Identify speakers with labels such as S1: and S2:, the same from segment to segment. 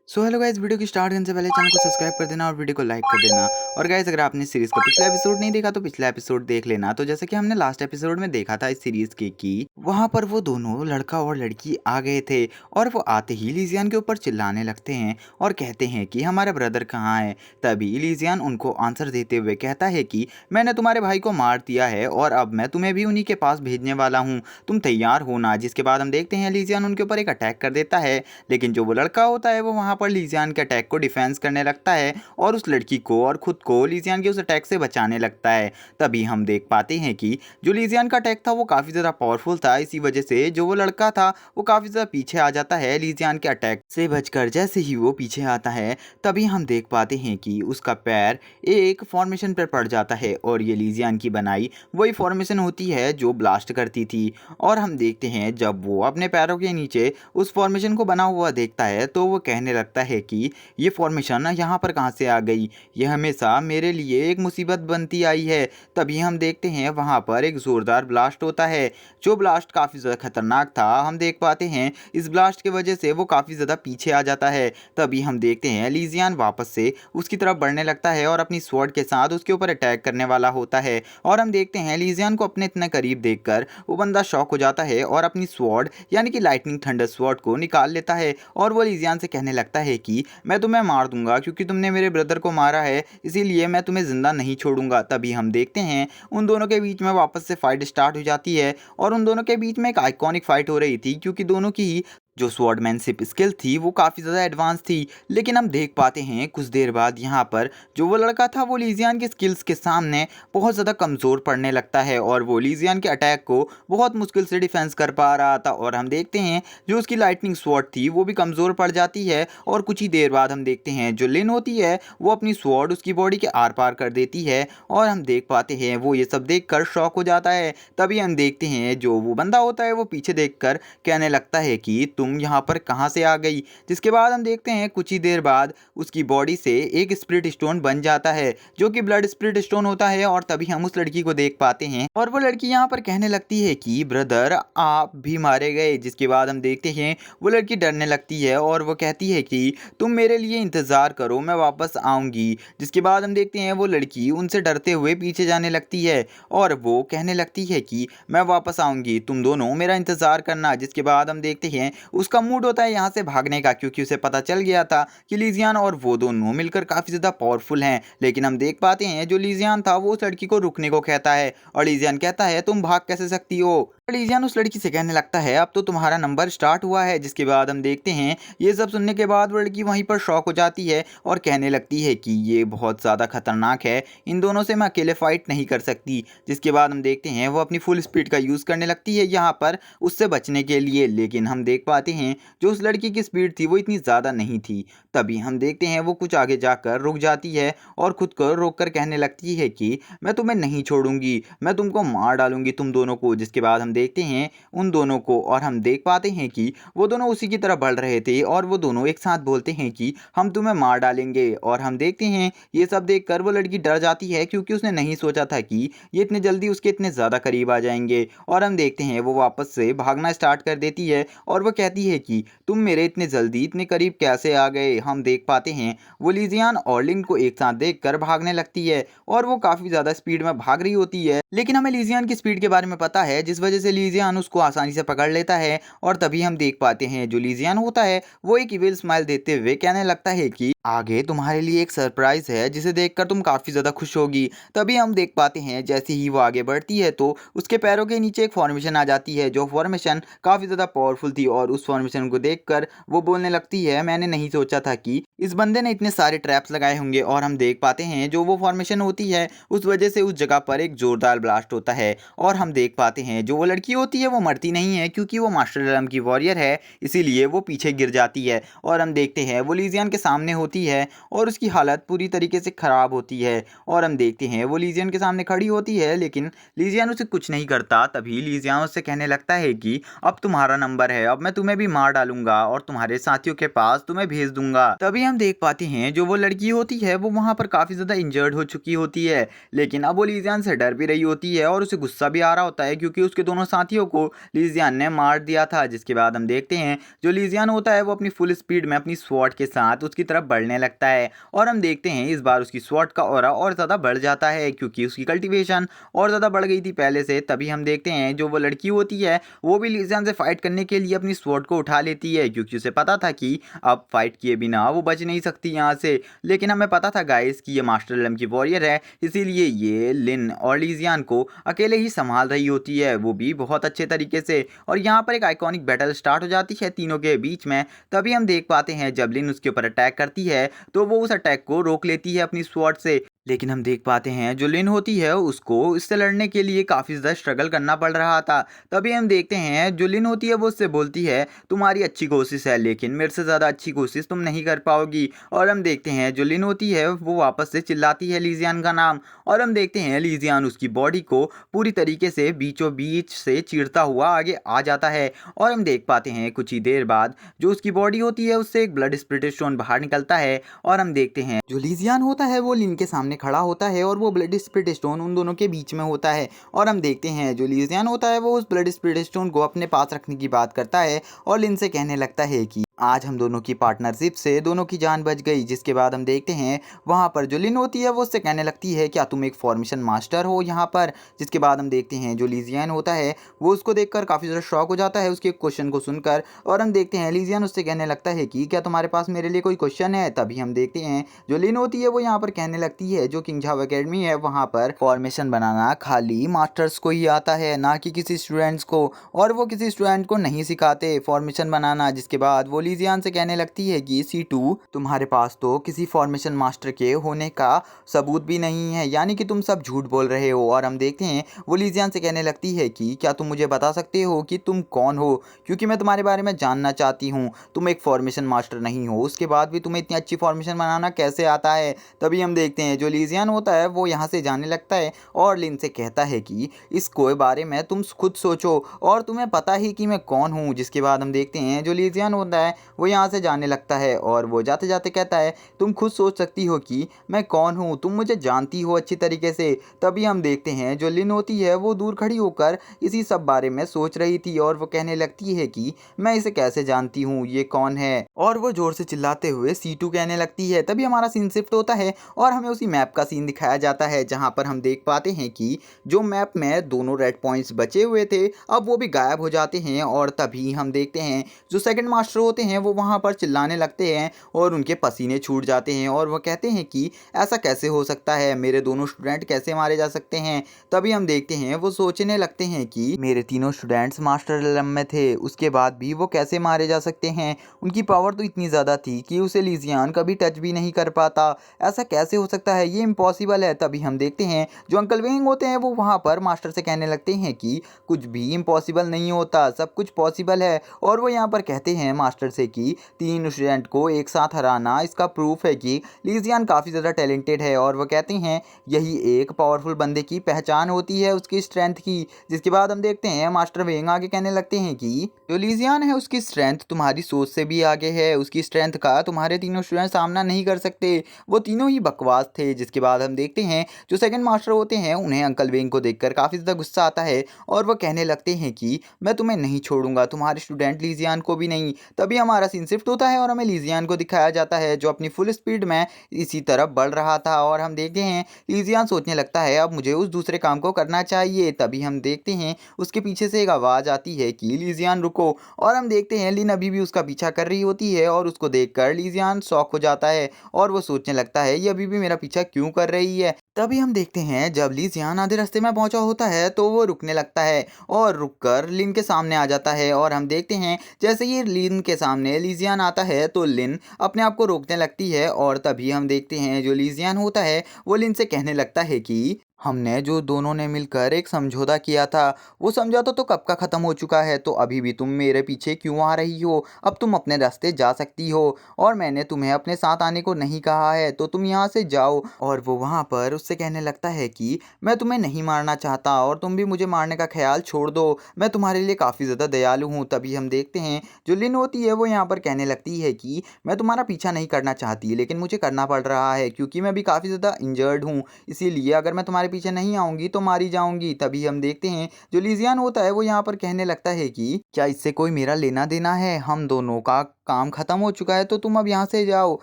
S1: So hello guys, video की start करने से पहले चैनल को सब्सक्राइब कर देना और वीडियो को लाइक कर देना। और गाइस, अगर आपने सीरीज का पिछला एपिसोड नहीं देखा तो पिछला एपिसोड देख लेना। तो जैसे कि हमने लास्ट एपिसोड में देखा था इस सीरीज के कि वहां पर वो दोनों लड़का और लड़की आ गए थे और वो आते ही लीजियन के ऊपर चिल्लाने लगते हैं और कहते हैं कि हमारा ब्रदर कहाँ है। तभी लीजियन उनको आंसर देते हुए कहता है कि मैंने तुम्हारे भाई को मार दिया है और अब मैं तुम्हें भी उन्हीं के पास भेजने वाला हूँ, तुम तैयार हो ना। जिसके बाद हम देखते हैं लीजियन उनके ऊपर एक अटैक कर देता है, लेकिन जो वो लड़का होता है वो वहां पर लीजियान के अटैक को डिफेंस करने लगता है और उस लड़की को और खुद को लीजियान के उस अटैक से बचाने लगता है। तभी हम देख पाते हैं कि जो लीजियान का अटैक था वो काफ़ी ज़्यादा पावरफुल था, इसी वजह से जो वो लड़का था वो काफ़ी ज़्यादा पीछे आ जाता है लीजियान के अटैक से बचकर। जैसे ही वो पीछे आता है तभी हम देख पाते हैं कि उसका पैर एक फॉर्मेशन पर पड़ जाता है और ये लीजियान की बनाई वही फॉर्मेशन होती है जो ब्लास्ट करती थी। और हम देखते हैं जब वो अपने पैरों के नीचे उस फॉर्मेशन को बना हुआ देखता है तो वो कहने लगता है कि ये फॉर्मेशन यहाँ पर कहाँ से आ गई, ये हमेशा मेरे लिए एक मुसीबत बनती आई है। तभी हम देखते हैं वहाँ पर एक ज़ोरदार ब्लास्ट होता है, जो ब्लास्ट काफ़ी ज़्यादा खतरनाक था। हम देख पाते हैं इस ब्लास्ट की वजह से वो काफ़ी ज़्यादा पीछे आ जाता है। तभी हम देखते हैं लीजियान वापस से उसकी तरफ बढ़ने लगता है और अपनी स्वॉर्ड के साथ उसके ऊपर अटैक करने वाला होता है। और हम देखते हैं लीजियान को अपने इतने करीब देखकर वो बंदा शॉक हो जाता है और अपनी स्वॉर्ड यानी कि लाइटनिंग थंडर स्वॉर्ड को निकाल लेता है और वो लीजियान से कहने लगता है कि मैं तुम्हें मार दूंगा क्योंकि तुमने मेरे ब्रदर को मारा है, इसीलिए मैं तुम्हें जिंदा नहीं छोड़ूंगा। तभी हम देखते हैं उन दोनों के बीच में वापस से फाइट स्टार्ट हो जाती है और उन दोनों के बीच में एक आइकॉनिक फाइट हो रही थी क्योंकि दोनों की ही जो स्वॉर्डमैनशिप स्किल थी वो काफ़ी ज़्यादा एडवांस थी। लेकिन हम देख पाते हैं कुछ देर बाद यहाँ पर जो वो लड़का था वो लीजियान की स्किल्स के सामने बहुत ज़्यादा कमज़ोर पड़ने लगता है और वो लीजियान के अटैक को बहुत मुश्किल से डिफेंस कर पा रहा था। और हम देखते हैं जो उसकी लाइटनिंग स्वॉर्ड थी वो भी कमज़ोर पड़ जाती है और कुछ ही देर बाद हम देखते हैं जो लिन होती है वो अपनी स्वॉर्ड उसकी बॉडी के आर पार कर देती है और हम देख पाते हैं वो ये सब देख कर शॉक हो जाता है। तभी हम देखते हैं जो वो बंदा होता है वो पीछे देख कर कहने लगता है कि तुम यहाँ पर कहाँ से आ गई। जिसके बाद हम देखते हैं कुछ ही देर बाद उसकी बॉडी से एक स्पिरिट स्टोन बन जाता है जो कि ब्लड स्पिरिट स्टोन होता है। और तभी हम उस लड़की को देख पाते हैं और वो लड़की यहाँ पर कहने लगती है कि ब्रदर आप भी मारे गए। जिसके बाद हम देखते हैं वो लड़की डरने लगती है और वो कहती है कि तुम मेरे लिए इंतज़ार करो, मैं वापस आऊँगी। जिसके बाद हम देखते हैं वो लड़की उनसे डरते हुए पीछे जाने लगती है और वो कहने लगती है कि मैं वापस आऊँगी, तुम दोनों मेरा इंतज़ार करना। जिसके बाद हम देखते हैं उसका मूड होता है यहाँ से भागने का क्योंकि उसे पता चल गया था कि लीजियान और वो दोनों मिलकर काफ़ी ज़्यादा पावरफुल हैं। लेकिन हम देख पाते हैं जो लीजियान था वो उस लड़की को रुकने को कहता है और लीजियान कहता है तुम भाग कैसे सकती हो। लीजियान उस लड़की से कहने लगता है अब तो तुम्हारा नंबर स्टार्ट हुआ है। जिसके बाद हम देखते हैं ये सब सुनने के बाद वो लड़की वहीं पर शॉक हो जाती है और कहने लगती है कि ये बहुत ज़्यादा खतरनाक है, इन दोनों से मैं अकेले फाइट नहीं कर सकती। जिसके बाद हम देखते हैं वो अपनी फुल स्पीड का यूज़ करने लगती है यहाँ पर उससे बचने के लिए। लेकिन हम देख पाते हैं जो उस लड़की की स्पीड थी वो इतनी ज़्यादा नहीं थी। तभी हम देखते हैं वो कुछ आगे जाकर रुक जाती है और खुद को रोक कर कहने लगती है कि मैं तुम्हें नहीं छोड़ूंगी, मैं तुमको मार डालूंगी तुम दोनों को। जिसके बाद हम देखते हैं उन दोनों को और हम देख पाते हैं कि वो दोनों उसी की तरफ बढ़ रहे थे और वो दोनों एक साथ बोलते हैं कि हम तुम्हें मार डालेंगे। और हम देखते हैं ये सब देखकर वो लड़की डर जाती है क्योंकि उसने नहीं सोचा था कि ये इतने जल्दी उसके इतने ज़्यादा करीब आ जाएंगे। और हम देखते हैं वो वापस से भागना स्टार्ट कर देती है और वो कहती है कि तुम मेरे इतने जल्दी इतने करीब कैसे आ गए। हम देख पाते हैं वो लीजियान और लिन को एक साथ देखकर भागने लगती है और वो काफ़ी ज़्यादा स्पीड में भाग रही होती है। लेकिन हमें लीजियान की स्पीड के बारे में पता है जिस वजह से लीजियान उसको आसानी से पकड़ लेता है। और तभी हम देख पाते हैं जो लीजियान होता है वो एक इविल स्माइल देते हुए कहने लगता है कि आगे तुम्हारे लिए एक सरप्राइज है जिसे देखकर तुम काफ़ी ज़्यादा खुश होगी। तभी हम देख पाते हैं जैसे ही वो आगे बढ़ती है तो उसके पैरों के नीचे एक फॉर्मेशन आ जाती है जो फॉर्मेशन काफ़ी ज़्यादा पावरफुल थी और उस फॉर्मेशन को देखकर वो बोलने लगती है मैंने नहीं सोचा था कि इस बंदे ने इतने सारे ट्रैप्स लगाए होंगे। और हम देख पाते हैं जो वो फॉर्मेशन होती है उस वजह से उस जगह पर एक जोरदार ब्लास्ट होता है और हम देख पाते हैं जो वो लड़की होती है वो मरती नहीं है क्योंकि वो मास्टर एलम की वॉरियर है, इसीलिए वो पीछे गिर जाती है। और हम देखते हैं वो लीजियन के सामने होती है और उसकी हालत पूरी तरीके से ख़राब होती है। और हम देखते हैं वो लीजियन के सामने खड़ी होती है लेकिन लीजियन उसे कुछ नहीं करता। तभी लीजियन उससे कहने लगता है कि अब तुम्हारा नंबर है, अब मैं तुम्हें भी मार डालूंगा और तुम्हारे साथियों के पास तुम्हें भेज दूंगा। तभी हम देख पाते हैं जो वो लड़की होती है वो वहाँ पर काफ़ी ज़्यादा इंजर्ड हो चुकी होती है, लेकिन अब वो लीजियन से डर भी रही होती है और उसे गुस्सा भी आ रहा होता है क्योंकि उसके दोनों दोनों साथियों को लीजियान ने मार दिया था। जिसके बाद हम देखते हैं जो लीजियान होता है वो अपनी फुल स्पीड में अपनी स्वॉर्ड के साथ उसकी तरफ बढ़ने लगता है और हम देखते हैं इस बार उसकी स्वॉर्ड का ऑरा और ज़्यादा बढ़ जाता है क्योंकि उसकी कल्टीवेशन और ज़्यादा बढ़ गई थी पहले से। तभी हम देखते हैं जो वो लड़की होती है वो भी लीजियान से फाइट करने के लिए अपनी स्वॉर्ड को उठा लेती है क्योंकि उसे पता था कि अब फाइट किए बिना वो बच नहीं सकती यहाँ से। लेकिन हमें पता था गाइस कि ये मास्टर एलम की वॉरियर है, इसीलिए ये लिन और लीजियान को अकेले ही संभाल रही होती है, वो भी बहुत अच्छे तरीके से। और यहाँ पर एक आइकॉनिक बैटल स्टार्ट हो जाती है तीनों के बीच में। तभी हम देख पाते हैं जब लिन उसके ऊपर अटैक करती है तो वो उस अटैक को रोक लेती है अपनी स्वॉर्ड से। लेकिन हम देख पाते हैं जो लिन होती है उसको इससे लड़ने के लिए काफ़ी ज़्यादा स्ट्रगल करना पड़ रहा था। तभी हम देखते हैं जो लिन होती है वो उससे बोलती है तुम्हारी अच्छी कोशिश है लेकिन मेरे से ज़्यादा अच्छी कोशिश तुम नहीं कर पाओगी। और हम देखते हैं जो लिन होती है वो वापस से चिल्लाती है लीजियान का नाम और हम देखते हैं लीजियान उसकी बॉडी को पूरी तरीके से बीचों बीच से चीरता हुआ आगे आ जाता है। और हम देख पाते हैं कुछ ही देर बाद जो उसकी बॉडी होती है उससे एक ब्लड स्प्लिटर स्टोन बाहर निकलता है और हम देखते हैं जो लीजियान होता है वो लिन के सामने खड़ा होता है और वो ब्लड स्प्लिट स्टोन उन दोनों के बीच में होता है। और हम देखते हैं जो लीजियान होता है वो उस ब्लड स्प्लिट स्टोन को अपने पास रखने की बात करता है और लिन से कहने लगता है कि आज हम दोनों की पार्टनरशिप से दोनों की जान बच गई। जिसके बाद हम देखते हैं वहाँ पर जो लिन होती है वो उससे कहने लगती है क्या तुम एक फॉर्मेशन मास्टर हो यहाँ पर। जिसके बाद हम देखते हैं जो लीजियान होता है वो उसको देखकर काफ़ी ज़्यादा शॉक हो जाता है उसके क्वेश्चन को सुनकर। और हम देखते हैं लीजियान उससे कहने लगता है कि क्या तुम्हारे पास मेरे लिए कोई क्वेश्चन है। तभी हम देखते हैं जो लिन होती है वो यहाँ पर कहने लगती है जो किंग झाओ एकेडमी है वहाँ पर फॉर्मेशन बनाना खाली मास्टर्स को ही आता है ना कि किसी स्टूडेंट्स को, और वो किसी स्टूडेंट को नहीं सिखाते फॉर्मेशन बनाना। जिसके बाद वो लीजियान से कहने लगती है कि C2 तुम्हारे पास तो किसी फॉर्मेशन मास्टर के होने का सबूत भी नहीं है, यानी कि तुम सब झूठ बोल रहे हो। और हम देखते हैं वो लीजियान से कहने लगती है कि क्या तुम मुझे बता सकते हो कि तुम कौन हो, क्योंकि मैं तुम्हारे बारे में जानना चाहती हूँ। तुम एक फॉर्मेशन मास्टर नहीं हो, उसके बाद भी तुम्हें इतनी अच्छी फॉर्मेशन बनाना कैसे आता है। तभी हम देखते हैं जो लीजियान होता है वो यहाँ से जाने लगता है और लिन से कहता है कि इसको बारे में तुम खुद सोचो और तुम्हें पता ही कि मैं कौन हूँ। जिसके बाद हम देखते हैं जो लीजियान होता है वो यहाँ से जाने लगता है और वो जाते जाते कहता है तुम खुद सोच सकती हो कि मैं कौन हूँ, तुम मुझे जानती हो अच्छी तरीके से। तभी हम देखते हैं जो लिन होती है वो दूर खड़ी होकर इसी सब बारे में सोच रही थी और वो कहने लगती है कि मैं इसे कैसे जानती हूँ, ये कौन है। और वो जोर से चिल्लाते हुए C2 कहने लगती है। तभी हमारा सीन शिफ्ट होता है और हमें उसी मैप का सीन दिखाया जाता है जहाँ पर हम देख पाते हैं कि जो मैप में दोनों रेड पॉइंट्स बचे हुए थे अब वो भी गायब हो जाते हैं। और तभी हम देखते हैं जो सेकंड मास्टर होते हैं वो वहाँ पर चिल्लाने लगते हैं और उनके पसीने छूट जाते हैं और वो कहते हैं कि ऐसा कैसे हो सकता है, मेरे दोनों स्टूडेंट कैसे मारे जा सकते हैं। तभी हम देखते हैं वो सोचने लगते हैं कि मेरे तीनों स्टूडेंट्स मास्टर एलम में थे, उसके बाद भी वो कैसे मारे जा सकते हैं। उनकी पावर तो इतनी ज़्यादा थी कि उसे लीजियान कभी टच भी नहीं कर पाता, ऐसा कैसे हो सकता है, ये इम्पॉसिबल है। तभी हम देखते हैं जो अंकल वेंग होते हैं वो वहाँ पर मास्टर से कहने लगते हैं कि कुछ भी इम्पॉसिबल नहीं होता, सब कुछ पॉसिबल है। और वो यहाँ पर कहते हैं मास्टर से कि तीन स्टूडेंट को एक साथ हराना इसका प्रूफ है कि लीजियान काफ़ी ज़्यादा टैलेंटेड है। और वो कहते हैं यही एक पावरफुल बंदे की पहचान होती है, उसकी स्ट्रेंथ की। जिसके बाद हम देखते हैं मास्टर वेंग आगे कहने लगते हैं कि जो लीजियान है उसकी स्ट्रेंथ तुम्हारी सोच से भी आगे है, उसकी स्ट्रेंथ का तुम्हारे तीनों स्टूडेंट सामना नहीं कर सकते, वो तीनों ही बकवास थे। जिसके बाद हम देखते हैं जो सेकंड मास्टर होते हैं उन्हें अंकल वेंग को देखकर काफ़ी ज़्यादा गुस्सा आता है और वो कहने लगते हैं कि मैं तुम्हें नहीं छोड़ूंगा, तुम्हारे स्टूडेंट लीजियान को भी नहीं। तभी हमारा सीन शिफ्ट होता है और हमें लीजियान को दिखाया जाता है जो अपनी फुल स्पीड में इसी तरफ बढ़ रहा था। और हम देखते हैं लीजियान सोचने लगता है अब मुझे उस दूसरे काम को करना चाहिए। तभी हम देखते हैं उसके पीछे से एक आवाज़ आती है कि लीजियान रुको। और हम देखते हैं लिन अभी भी उसका पीछा कर रही होती है और उसको देखकर लीजियान शॉक हो जाता है और वो सोचने लगता है ये अभी भी मेरा पीछा क्यों कर रही है। तभी हम देखते हैं जब लीजियान आधे रास्ते में पहुंचा होता है तो वो रुकने लगता है और रुककर लिन के सामने आ जाता है। और हम देखते हैं जैसे ही लिन के सामने लीजियान आता है तो लिन अपने आप को रोकने लगती है। और तभी हम देखते हैं जो लीजियान होता है वो लिन से कहने लगता है कि हमने जो दोनों ने मिलकर एक समझौता किया था वो समझौता तो कब का ख़त्म हो चुका है, तो अभी भी तुम मेरे पीछे क्यों आ रही हो। अब तुम अपने रास्ते जा सकती हो और मैंने तुम्हें अपने साथ आने को नहीं कहा है, तो तुम यहाँ से जाओ। और वो वहाँ पर उससे कहने लगता है कि मैं तुम्हें नहीं मारना चाहता और तुम भी मुझे मारने का ख्याल छोड़ दो, मैं तुम्हारे लिए काफ़ी ज़्यादा दयालु हूँ। तभी हम देखते हैं जो लिन होती है वो यहाँ पर कहने लगती है कि मैं तुम्हारा पीछा नहीं करना चाहती लेकिन मुझे करना पड़ रहा है क्योंकि मैं भी काफ़ी ज़्यादा इंजर्ड हूँ, इसीलिए अगर मैं तुम्हारे पीछे नहीं आऊंगी तो मारी जाऊंगी। तभी हम देखते हैं जो लीजियन होता है वो यहाँ पर कहने लगता है कि क्या इससे कोई मेरा लेना देना है, हम दोनों का काम खत्म हो चुका है तो तुम अब यहाँ से जाओ।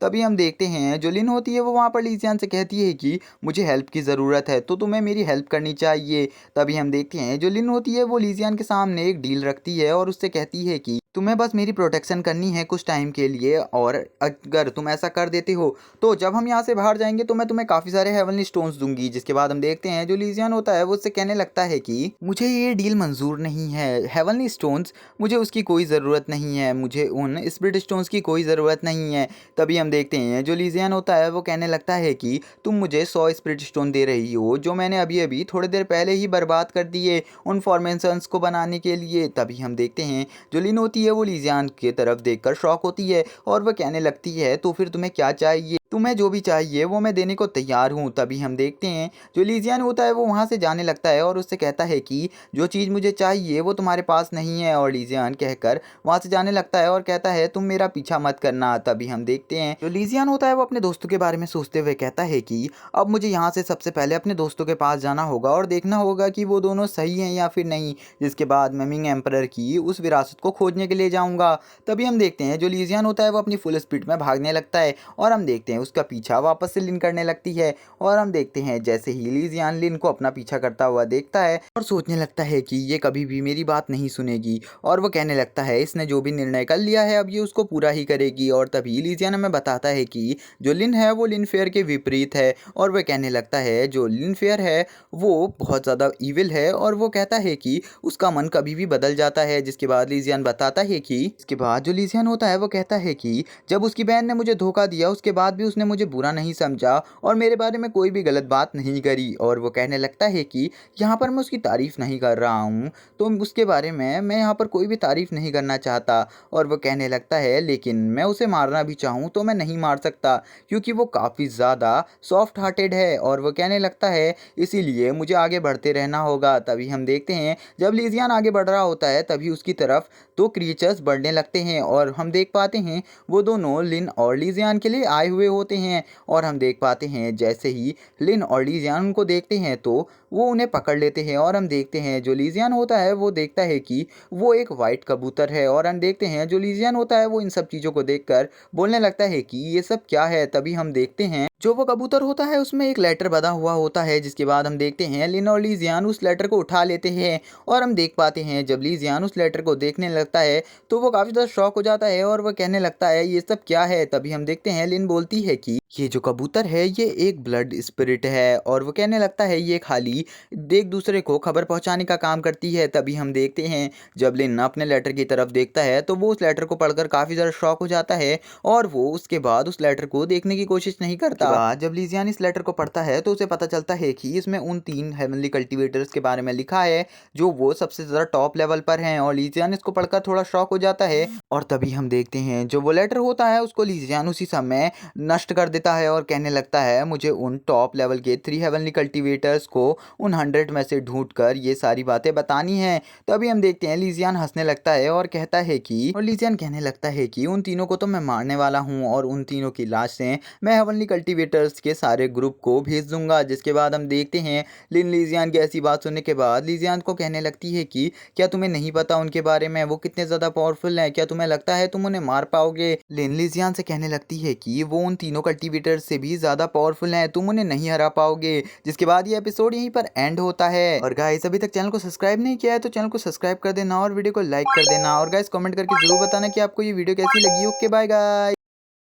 S1: तभी हम देखते हैं जो लिन होती है वो वहाँ पर लीजियन से कहती है कि मुझे हेल्प की ज़रूरत है तो तुम्हें मेरी हेल्प करनी चाहिए। तभी हम देखते हैं जो लिन होती है वो लीजियन के सामने एक डील रखती है और उससे कहती है कि तुम्हें बस मेरी प्रोटेक्शन करनी है कुछ टाइम के लिए, और अगर तुम ऐसा कर देते हो तो जब हम यहाँ से बाहर जाएंगे तो मैं तुम्हें काफ़ी सारे हेवनली स्टोन्स दूंगी। जिसके बाद हम देखते हैं जो लीजियन होता है वो उससे कहने लगता है कि मुझे ये डील मंजूर नहीं है, हेवनली स्टोन्स मुझे उसकी कोई ज़रूरत नहीं है, मुझे उन स्पिरिट स्टोन्स की कोई ज़रूरत नहीं है। तभी हम देखते हैं जो लीजियन होता है वो कहने लगता है कि तुम मुझे 100 स्पिरिट स्टोन दे रही हो जो मैंने अभी अभी थोड़ी देर पहले ही बर्बाद कर दिए उन फॉर्मेशंस को बनाने के लिए। तभी हम देखते हैं जो लिन होती है वो लीजियन की तरफ देखकर शॉक होती है और वह कहने लगती है तो फिर तुम्हें क्या चाहिए, तुम्हें जो भी चाहिए वो मैं देने को तैयार हूँ। तभी हम देखते हैं जो लीजियन होता है वो वहाँ से जाने लगता है और उससे कहता है कि जो चीज़ मुझे चाहिए वो तुम्हारे पास नहीं है, और लीजियन कहकर वहाँ से जाने लगता है और कहता है तुम मेरा पीछा मत करना। तभी हम देखते हैं जो लीजियन होता है वो अपने दोस्तों के बारे में सोचते हुए कहता है कि अब मुझे यहाँ से सबसे पहले अपने दोस्तों के पास जाना होगा और देखना होगा कि वो दोनों सही हैं या फिर नहीं। जिसके बाद मैं मिंग एम्परर की उस विरासत को खोजने के लिए जाऊँगा। तभी हम देखते हैं जो लीजियन होता है वो अपनी फुल स्पीड में भागने लगता है और हम देखते हैं उसका पीछा वापस से लिन करने लगती है। और हम देखते हैं जैसे ही लीजियन लिन को अपना पीछा करता हुआ देखता है और सोचने लगता है कि ये कभी भी मेरी बात नहीं सुनेगी, और वो कहने लगता है इसने जो भी निर्णय कर लिया है अब ये उसको पूरा ही करेगी। और तभी लीजियन हमें बताता है कि जो लिन है वो लिन फेयर के विपरीत है, और वह कहने लगता है जो लिन फेयर है वो बहुत ज़्यादा ईविल है, और वो कहता है कि उसका मन कभी भी बदल जाता है। जिसके बाद लीजियन बताता है कि इसके बाद जो लीजियन होता है वो कहता है कि जब उसकी बहन ने मुझे धोखा दिया उसके बाद भी उसने मुझे बुरा नहीं समझा और मेरे बारे में कोई भी गलत बात नहीं करी। और वो कहने लगता है कि यहाँ पर मैं उसकी तारीफ़ नहीं कर रहा हूँ, तो उसके बारे में मैं यहाँ पर कोई भी तारीफ़ नहीं करना चाहता। और वो कहने लगता है लेकिन मैं उसे मारना भी चाहूँ तो मैं नहीं मार सकता क्योंकि वो काफ़ी ज़्यादा सॉफ्ट हार्टेड है। और वो कहने लगता है इसीलिए मुझे आगे बढ़ते रहना होगा। तभी हम देखते हैं जब लीजियन आगे बढ़ रहा होता है तभी उसकी तरफ दो क्रिएचर्स बढ़ने लगते हैं, और हम देख पाते हैं वो दोनों लिन और लीजियन के लिए आए हुए होते हैं। और हम देख पाते हैं जैसे ही लिन और लीजियन उनको देखते हैं तो वो उन्हें पकड़ लेते हैं। और हम देखते हैं जो लीजियन होता है वो देखता है कि वो एक वाइट कबूतर है, और हम देखते हैं जो लीजियन होता है वो इन सब चीज़ों को देखकर बोलने लगता है कि ये सब क्या है। तभी हम देखते हैं जो वो कबूतर होता है उसमें एक लेटर बंधा हुआ होता है। जिसके बाद हम देखते हैं लिन और लीजियन उस लेटर को उठा लेते हैं, और हम देख पाते हैं जब लीजियन उस लेटर को देखने लगता है तो वो काफ़ी ज़्यादा शॉक हो जाता है और वह कहने लगता है ये सब क्या है। तभी हम देखते हैं लिन बोलती है कि ये जो कबूतर है ये एक ब्लड स्पिरिट है, और वो कहने लगता है ये खाली एक दूसरे को खबर पहुंचाने का काम करती है। तभी हम देखते हैं जब लिन अपने लेटर की तरफ देखता है तो वो उस लेटर को पढ़कर काफ़ी ज़्यादा शॉक हो जाता है, और वो उसके बाद उस लेटर को देखने की कोशिश नहीं करता। बाद जब लीजियन इस लेटर को पढ़ता है तो उसे पता चलता है कि इसमें उन 3 हेवनली कल्टीवेटर्स के बारे में लिखा है जो वो सबसे ज़्यादा टॉप लेवल पर हैं, और लीजियन इसको पढ़कर थोड़ा शॉक हो जाता है। और तभी हम देखते हैं जो वो लेटर होता है उसको लीजियन उसी समय नष्ट कर देता है और कहने लगता है मुझे उन टॉप लेवल के 3 हेवनली कल्टीवेटर्स को उन 100 में से ढूंढकर ये सारी बातें बतानी हैं। तभी हम देखते हैं लीजियन हंसने लगता है और कहता है कि और लीजियन कहने लगता है कि उन तीनों को तो मैं मारने वाला हूँ, और उन तीनों की लाशें मैं हेवनली कल्टीवेटर्स के सारे ग्रुप को भेज दूंगा। जिसके बाद हम देखते हैं लिन लीजियन की ऐसी बात सुनने के बाद लीजियन को कहने लगती है कि क्या तुम्हें नहीं पता उनके बारे में, वो कितने ज़्यादा पावरफुल हैं, क्या तुम्हें लगता है तुम उन्हें मार पाओगे। लिन लीजियन से कहने लगती है कि वो उन तीनों कल्टीवेटर से भी ज़्यादा पावरफुल हैं, तुम उन्हें नहीं हरा पाओगे। जिसके बाद ये एपिसोड यहीं पर एंड होता है। और गाइस अभी तक चैनल को सब्सक्राइब नहीं किया है तो चैनल को सब्सक्राइब कर देना और वीडियो को लाइक कर देना, और गाइस कमेंट करके जरूर बताना कि आपको ये वीडियो कैसी लगी। Okay bye guys.